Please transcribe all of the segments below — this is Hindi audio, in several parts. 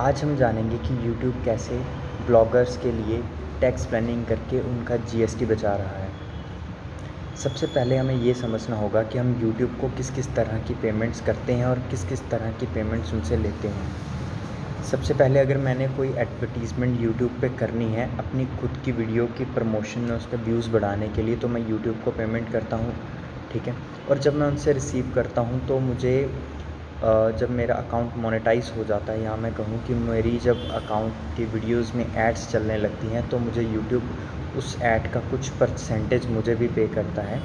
आज हम जानेंगे कि यूट्यूब कैसे ब्लॉगर्स के लिए टैक्स प्लानिंग करके उनका जीएसटी बचा रहा है। सबसे पहले हमें ये समझना होगा कि हम यूट्यूब को किस किस तरह की पेमेंट्स करते हैं और किस किस तरह की पेमेंट्स उनसे लेते हैं। सबसे पहले अगर मैंने कोई एडवर्टीज़मेंट यूट्यूब पे करनी है अपनी खुद की वीडियो की प्रमोशन और उसका व्यूज़ बढ़ाने के लिए, तो मैं यूट्यूब को पेमेंट करता हूँ, ठीक है। और जब मैं उनसे रिसीव करता हूँ तो मुझे जब मेरा अकाउंट मोनेटाइज हो जाता है, या मैं कहूँ कि मेरी जब अकाउंट की वीडियोस में एड्स चलने लगती हैं, तो मुझे यूट्यूब उस ऐड का कुछ परसेंटेज मुझे भी पे करता है,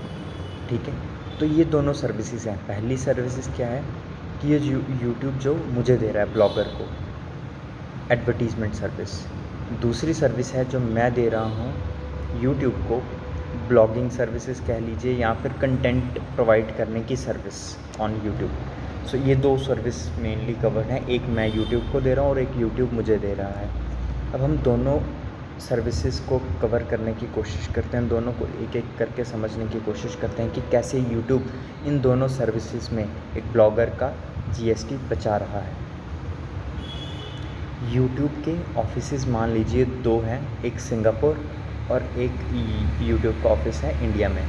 ठीक है। तो ये दोनों सर्विसेज हैं। पहली सर्विसेज क्या है कि ये यूट्यूब जो मुझे दे रहा है ब्लॉगर को एडवर्टीज़मेंट सर्विस। दूसरी सर्विस है जो मैं दे रहा हूँ यूट्यूब को, ब्लॉगिंग सर्विसेज कह लीजिए या फिर कंटेंट प्रोवाइड करने की सर्विस ऑन यूट्यूब। सो ये दो सर्विस मेनली कवर्ड हैं, एक मैं यूट्यूब को दे रहा हूँ और एक यूट्यूब मुझे दे रहा है। अब हम दोनों सर्विसेज को कवर करने की कोशिश करते हैं, दोनों को एक एक करके समझने की कोशिश करते हैं कि कैसे यूट्यूब इन दोनों सर्विसेज में एक ब्लॉगर का जीएसटी बचा रहा है। यूट्यूब के ऑफिसेज़ मान लीजिए दो हैं, एक सिंगापुर और एक यूट्यूब का ऑफिस है इंडिया में।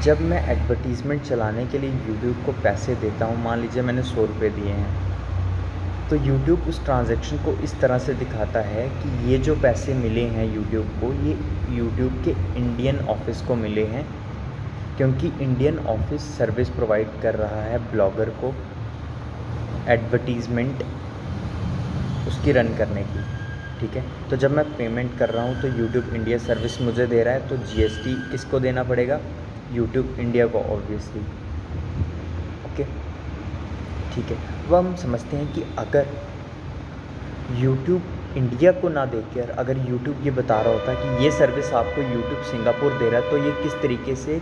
जब मैं एडवर्टीज़मेंट चलाने के लिए यूट्यूब को पैसे देता हूँ, मान लीजिए मैंने 100 रुपये दिए हैं, तो यूट्यूब उस ट्रांज़ैक्शन को इस तरह से दिखाता है कि ये जो पैसे मिले हैं यूट्यूब को, ये यूट्यूब के इंडियन ऑफिस को मिले हैं, क्योंकि इंडियन ऑफिस सर्विस प्रोवाइड कर रहा है ब्लॉगर को एडवर्टीज़मेंट उसकी रन करने की, ठीक है। तो जब मैं पेमेंट कर रहा हूँ तो यूट्यूब इंडिया सर्विस मुझे दे रहा है, तो जीएसटी किसको देना पड़ेगा? यूट्यूब इंडिया को, ऑब्वियसली, ओके, ठीक है। अब हम समझते हैं कि अगर यूट्यूब इंडिया को ना देकर अगर यूट्यूब ये बता रहा होता कि ये सर्विस आपको यूट्यूब सिंगापुर दे रहा है, तो ये किस तरीके से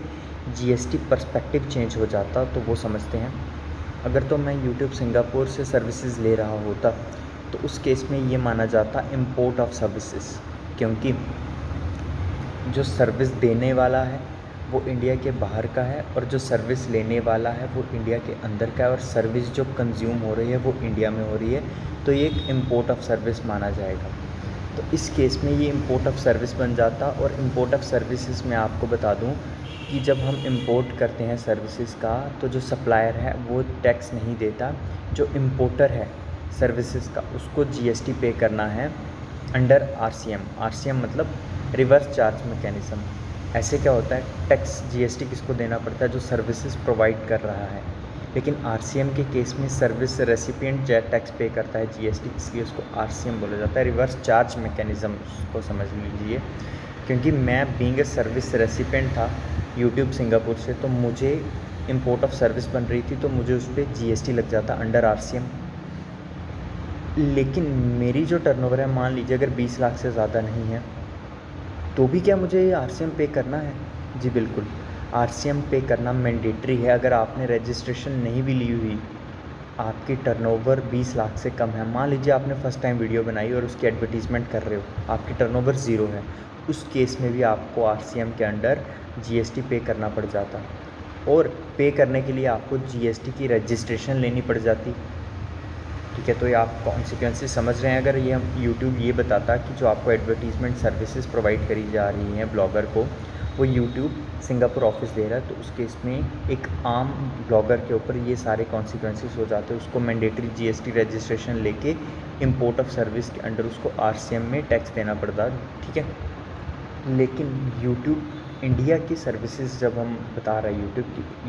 जीएसटी पर्सपेक्टिव चेंज हो जाता, तो वो समझते हैं। अगर तो मैं यूट्यूब सिंगापुर से सर्विसेज ले रहा होता तो उस केस में ये माना जाता इंपोर्ट ऑफ सर्विसेज, क्योंकि जो सर्विस देने वाला है वो इंडिया के बाहर का है और जो सर्विस लेने वाला है वो इंडिया के अंदर का है, और सर्विस जो कंज्यूम हो रही है वो इंडिया में हो रही है, तो ये एक इंपोर्ट ऑफ सर्विस माना जाएगा। तो इस केस में ये इंपोर्ट ऑफ सर्विस बन जाता। और इंपोर्ट ऑफ सर्विसेज में आपको बता दूं कि जब हम इंपोर्ट करते हैं सर्विसेज का, तो जो सप्लायर है वो टैक्स नहीं देता, जो इंपोर्टर है सर्विसेज का उसको जीएसटी पे करना है अंडर आरसीएम। आरसीएम मतलब रिवर्स चार्ज मैकेनिज़्म। ऐसे क्या होता है, टैक्स जीएसटी किसको देना पड़ता है? जो सर्विसेज प्रोवाइड कर रहा है। लेकिन आरसीएम के केस में सर्विस रेसिपिएंट टैक्स पे करता है जीएसटी, इसलिए उसको आरसीएम बोला जाता है, रिवर्स चार्ज मैकेनिज़्म उसको समझ लीजिए। क्योंकि मैं बीइंग ए सर्विस रेसिपिएंट था यूट्यूब सिंगापुर से, तो मुझे इंपोर्ट ऑफ सर्विस बन रही थी, तो मुझे उस पर जीएसटी लग जाता अंडर आरसीएम। लेकिन मेरी जो टर्नओवर है, मान लीजिए अगर 20 लाख से ज़्यादा नहीं है, तो भी क्या मुझे आरसीएम पे करना है? जी बिल्कुल, आरसीएम पे करना मैंडेटरी है। अगर आपने रजिस्ट्रेशन नहीं भी ली हुई, आपकी टर्नओवर 20 लाख से कम है, मान लीजिए आपने फ़र्स्ट टाइम वीडियो बनाई और उसकी एडवर्टीज़मेंट कर रहे हो, आपकी टर्नओवर 0 है, उस केस में भी आपको आरसीएम के अंडर जीएसटी पे करना पड़ जाता, और पे करने के लिए आपको जीएसटी की रजिस्ट्रेशन लेनी पड़ जाती, ठीक है। तो ये आप कॉन्सिक्वेंसेस समझ रहे हैं। अगर ये हम यूट्यूब ये बताता कि जो आपको एडवर्टीज़मेंट सर्विसेज प्रोवाइड करी जा रही हैं ब्लॉगर को, वो यूट्यूब सिंगापुर ऑफिस दे रहा है, तो उस केस में एक आम ब्लॉगर के ऊपर ये सारे कॉन्सिक्वेंसेस हो जाते हैं। उसको मैंडेटरी जीएसटी रजिस्ट्रेशन लेके इंपोर्ट ऑफ सर्विस के अंडर उसको आरसीएम में टैक्स देना पड़ता, ठीक है। लेकिन यूट्यूब इंडिया की सर्विसेज जब हम बता रहे हैं,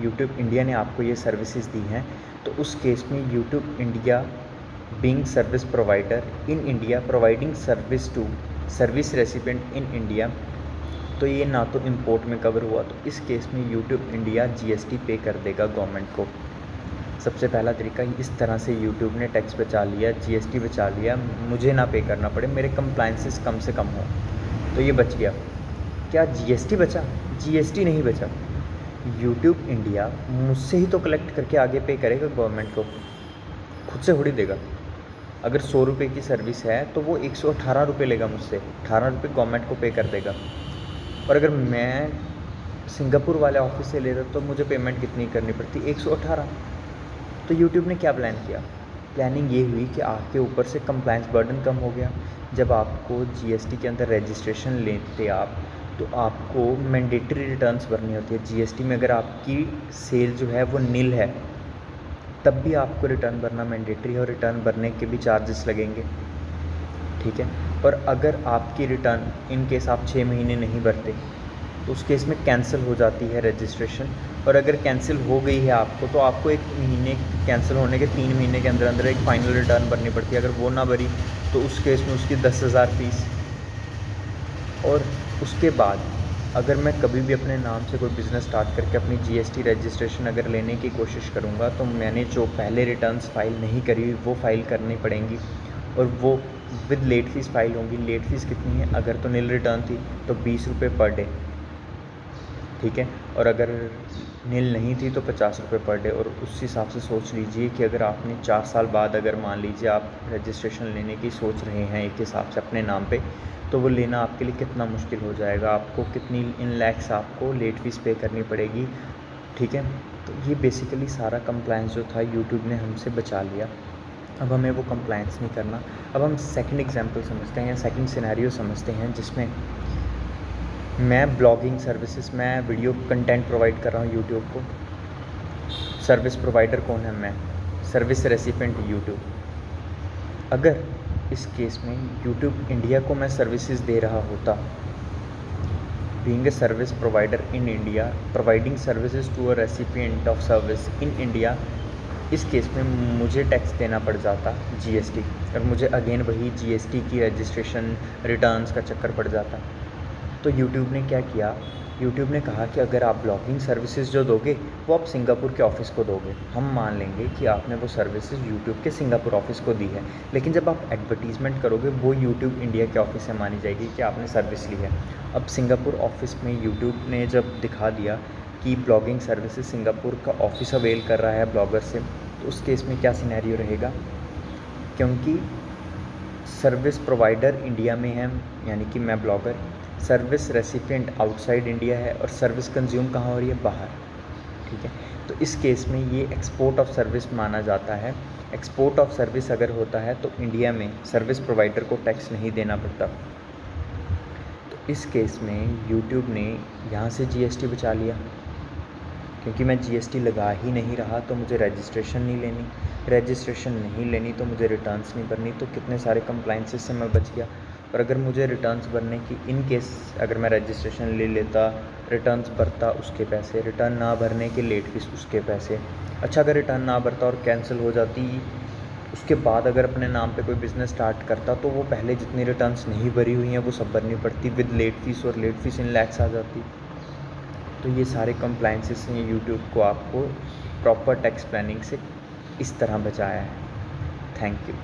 यूट्यूब इंडिया ने आपको ये सर्विसेज दी हैं, तो उस केस में YouTube India being service provider in India providing service to service recipient in India, तो ये ना तो इंपोर्ट में कवर हुआ, तो इस केस में यूट्यूब इंडिया जीएसटी पे कर देगा गवर्नमेंट को। सबसे पहला तरीका, इस तरह से यूट्यूब ने टैक्स बचा लिया, जीएसटी बचा लिया, मुझे ना पे करना पड़े, मेरे कंप्लाइंसेस कम से कम हो, तो ये बच गया। क्या जीएसटी बचा? जीएसटी नहीं बचा। यूट्यूब इंडिया मुझसे ही तो कलेक्ट करके आगे पे करेगा गवर्नमेंट को, खुद से थोड़ी देगा। अगर 100 रुपये की सर्विस है तो वो 118 रुपये लेगा मुझसे, 18 रुपये गवर्नमेंट को पे कर देगा। और अगर मैं सिंगापुर वाले ऑफिस से ले रहा तो मुझे पेमेंट कितनी करनी पड़ती? 118। तो यूट्यूब ने क्या प्लान किया? प्लानिंग ये हुई कि आपके ऊपर से कंप्लायंस बर्डन कम हो गया। जब आपको जीएसटी के अंदर रजिस्ट्रेशन लेते आप, तो आपको मैंडेटरी रिटर्न्स भरनी होती है। जीएसटी में अगर आपकी सेल जो है वो नील है, तब भी आपको रिटर्न भरना मैंडेटरी है और रिटर्न भरने के भी चार्जेस लगेंगे, ठीक है। और अगर आपकी रिटर्न इन केस आप 6 महीने नहीं भरते, तो उस केस में कैंसिल हो जाती है रजिस्ट्रेशन। और अगर कैंसिल हो गई है आपको, तो आपको 1 महीने कैंसिल होने के 3 महीने के अंदर अंदर एक फ़ाइनल रिटर्न भरनी पड़ती है। अगर वो ना भरी तो उस केस में उसकी 10,000 फ़ीस। और उसके बाद अगर मैं कभी भी अपने नाम से कोई बिज़नेस स्टार्ट करके अपनी जीएसटी रजिस्ट्रेशन अगर लेने की कोशिश करूँगा, तो मैंने जो पहले रिटर्न्स फ़ाइल नहीं करी हुई वो फ़ाइल करनी पड़ेंगी, और वो विद लेट फ़ीस फ़ाइल होंगी। लेट फ़ीस कितनी है? अगर तो नील रिटर्न थी तो 20 रुपये पर डे, ठीक है। और अगर नील नहीं थी तो 50 रुपये पर डे। और उस हिसाब से सोच लीजिए कि अगर आपने 4 साल बाद अगर मान लीजिए आप रजिस्ट्रेशन लेने की सोच रहे हैं एक हिसाब से अपने नाम पे, तो वो लेना आपके लिए कितना मुश्किल हो जाएगा। आपको कितनी इन लैक्स आपको लेट फ़ीस पे करनी पड़ेगी, ठीक है। तो ये बेसिकली सारा कंप्लायंस जो था यूट्यूब ने हमसे बचा लिया। अब हमें वो कंप्लायंस नहीं करना। अब हम सेकंड एग्जांपल समझते हैं, सेकंड सिनेरियो समझते हैं, जिसमें मैं ब्लॉगिंग सर्विसेज, मैं वीडियो कंटेंट प्रोवाइड कर रहा हूँ यूट्यूब को। सर्विस प्रोवाइडर कौन है? मैं। Service recipient YouTube. अगर इस केस में यूट्यूब इंडिया को मैं सर्विसेज दे रहा होता, being a service provider in India providing services to a recipient of service in India, इस केस में मुझे टैक्स देना पड़ जाता जीएसटी, और मुझे अगेन वही जीएसटी की रजिस्ट्रेशन रिटर्न्स का चक्कर पड़ जाता। तो यूट्यूब ने क्या किया? यूट्यूब ने कहा कि अगर आप ब्लॉगिंग सर्विसेज जो दोगे वो आप सिंगापुर के ऑफ़िस को दोगे, हम मान लेंगे कि आपने वो सर्विसेज यूट्यूब के सिंगापुर ऑफ़िस को दी है, लेकिन जब आप एडवर्टीज़मेंट करोगे वो यूट्यूब इंडिया के ऑफ़िस से मानी जाएगी कि आपने सर्विस ली है। अब सिंगापुर ऑफ़िस में यूट्यूब ने जब दिखा दिया कि ब्लॉगिंग सर्विसेज सिंगापुर का ऑफ़िस अवेल कर रहा है ब्लॉगर से, तो उस केस में क्या सिनेरियो रहेगा? क्योंकि सर्विस प्रोवाइडर इंडिया में है, यानी कि मैं blogger, service recipient outside India है, और सर्विस कंज्यूम कहाँ हो रही है? बाहर, ठीक है। तो इस केस में ये एक्सपोर्ट ऑफ सर्विस माना जाता है। एक्सपोर्ट ऑफ सर्विस अगर होता है तो इंडिया में सर्विस प्रोवाइडर को टैक्स नहीं देना पड़ता। तो इस केस में यूट्यूब ने यहाँ से जीएसटी बचा लिया, क्योंकि मैं जीएसटी लगा ही नहीं रहा, तो मुझे रजिस्ट्रेशन नहीं लेनी, रजिस्ट्रेशन नहीं लेनी तो मुझे रिटर्न्स नहीं भरनी, तो कितने सारे कंप्लायंसेस से मैं बच गया। और अगर मुझे रिटर्न्स भरने की इन केस अगर मैं रजिस्ट्रेशन ले लेता, रिटर्न्स भरता, उसके पैसे, रिटर्न ना भरने के लेट फीस, उसके पैसे। अच्छा, अगर रिटर्न ना भरता और कैंसिल हो जाती, उसके बाद अगर अपने नाम पे कोई बिज़नेस स्टार्ट करता, तो वो पहले जितनी रिटर्न्स नहीं भरी हुई हैं वो सब भरनी पड़ती विद लेट फीस, और लेट फीस इन लैक्स आ जाती। तो ये सारे कंप्लायंसेस हैं, यूट्यूब को आपको प्रॉपर टैक्स प्लानिंग से इस तरह बचाया है। Thank you.